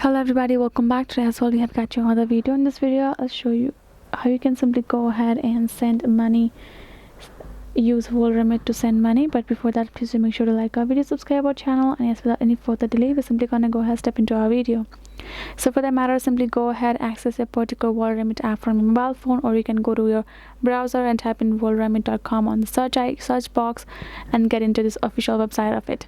Hello everybody, welcome back. Today as well we have got you another video. In this video I'll show you how you can simply go ahead and send money, use Worldremit to send money. But before that, please do make sure to like our video, subscribe our channel, and yes, without any further delay we're simply gonna go ahead step into our video. So for that matter, simply go ahead, access a particular Worldremit app from your mobile phone, or you can go to your browser and type in worldremit.com on the search box and get into this official website of it.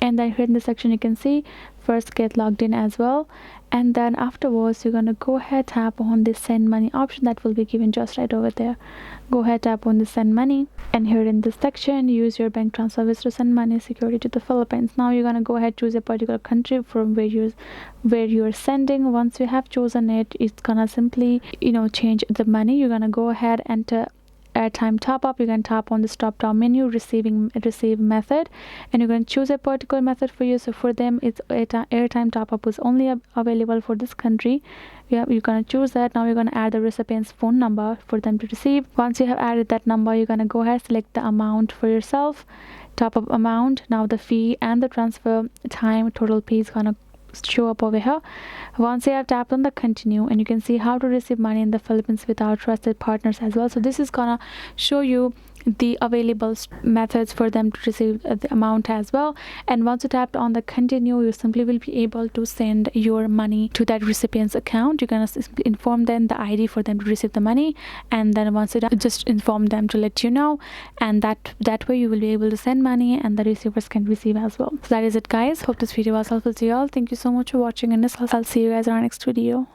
And then here in this section you can see first get logged in as well, and then afterwards you're gonna go ahead tap on this send money option that will be given just right over there. Go ahead, tap on the send money, and here in this section use your bank transfer service to send money security to the Philippines. Now you're gonna go ahead, choose a particular country from where you're sending. Once you have chosen it, it's gonna simply change the money. You're gonna go ahead, enter airtime top up. You can tap on this drop down menu, receive method, and you're going to choose a particular method for you. So for them it's airtime top up was only available for this country. You're going to choose that. Now you're going to add the recipient's phone number for them to receive. Once you have added that number, you're going to go ahead, select the amount for yourself, top up amount. Now the fee and the transfer time total fee is going to show up over here. Once you have tapped on the continue, and you can see how to receive money in the Philippines with our trusted partners as well. So this is gonna show you the available methods for them to receive the amount as well. And once you tap on the continue, you simply will be able to send your money to that recipient's account. You're gonna simply inform them the ID for them to receive the money, and then once you just inform them to let you know, and that way you will be able to send money and the receivers can receive as well. So that is it guys. Hope this video was helpful to you all. Thank you so much for watching, and I'll see you guys in our next video.